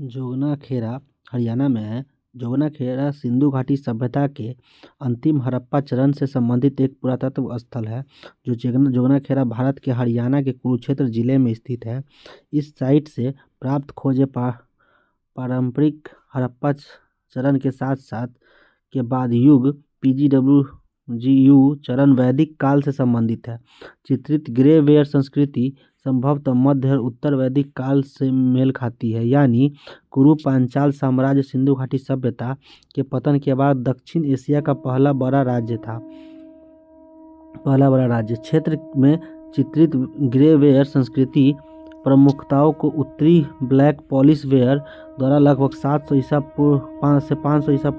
जोगनाखेड़ा हरियाणा में है। जोगनाखेड़ा सिंधु घाटी सभ्यता के अंतिम हड़प्पा चरण से संबंधित एक पुरातत्व स्थल है जो जोगनाखेड़ा भारत के हरियाणा के कुरुक्षेत्र जिले में स्थित है। इस साइट से प्राप्त खोजें पारंपरिक हड़प्पा चरण के साथ साथ के बाद युग PGWGU चरण वैदिक काल से संबंधित है। चित्रित ग्रे वेयर संस्कृति संभवतः मध्य और उत्तर वैदिक काल से मेल खाती है, यानी कुरु पांचाल साम्राज्य सिंधु घाटी सभ्यता के पतन के बाद दक्षिण एशिया का पहला बड़ा राज्य। क्षेत्र में चित्रित ग्रे वेयर संस्कृति प्रमुखताओं को उत्तरी ब्लैक पॉलिश वेयर द्वारा लगभग 500 ईसा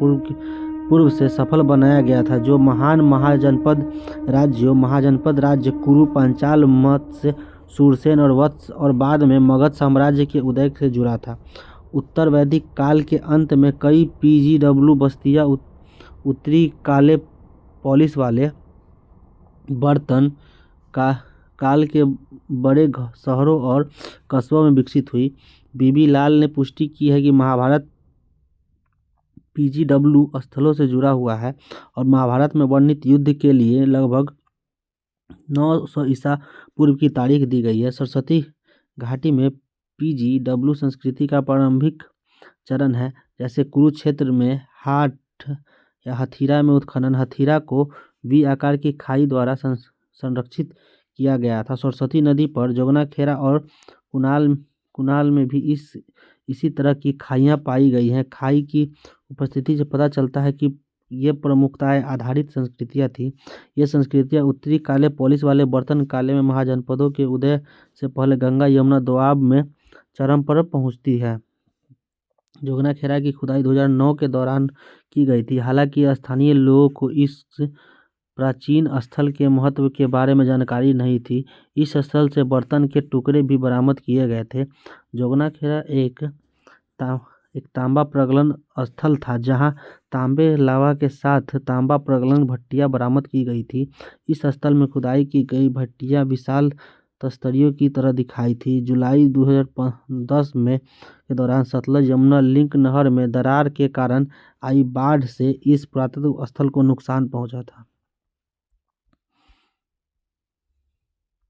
पूर्व से सफल बनाया गया था, जो महान महाजनपद राज्य कुरु पांचाल मत्स्य शूरसेन और वत्स और बाद में मगध साम्राज्य के उदय से जुड़ा था। उत्तर वैदिक काल के अंत में कई PGW बस्तियां उत्तरी काले पॉलिश वाले बर्तन काल के बड़े शहरों और कस्बों में विकसित हुई। बीबी लाल ने पुष्टि की है कि महाभारत PGW स्थलों से जुड़ा हुआ है और महाभारत में वर्णित युद्ध के लिए लगभग 900 ईसा पूर्व की तारीख दी गई है। सरस्वती घाटी में PGW संस्कृति का प्रारंभिक चरण है, जैसे कुरुक्षेत्र में हाट या हथीरा में उत्खनन। हथीरा को V आकार की खाई द्वारा संरक्षित किया गया था। सरस्वती नदी पर जोगनाखेड़ा और कुनाल में भी इसी तरह की खाइयां पाई गई हैं। खाई की उपस्थिति से पता चलता है कि ये प्रमुखताएं आधारित संस्कृतियां थी। ये संस्कृतियां उत्तरी काले पॉलिश वाले बर्तन काले में महाजनपदों के उदय से पहले गंगा यमुना दोआब में चरम पर पहुंचती है। जोगनाखेड़ा की खुदाई 2009 के दौरान की गई थी। हालांकि स्थानीय लोगों को इस प्राचीन स्थल के महत्व के बारे में जानकारी नहीं थी। इस स्थल से बर्तन के टुकड़े भी बरामद किए गए थे। जोगनाखेड़ा एक तांबा प्रगलन स्थल था, जहां तांबे लावा के साथ तांबा प्रगलन भट्टियां बरामद की गई थी। इस स्थल में खुदाई की गई भट्टियां विशाल तस्तरियों की तरह दिखाई थी। जुलाई 2010 में के दौरान सतलज यमुना लिंक नहर में दरार के कारण आई बाढ़ से इस पुरातत्व स्थल को नुकसान पहुंचा था।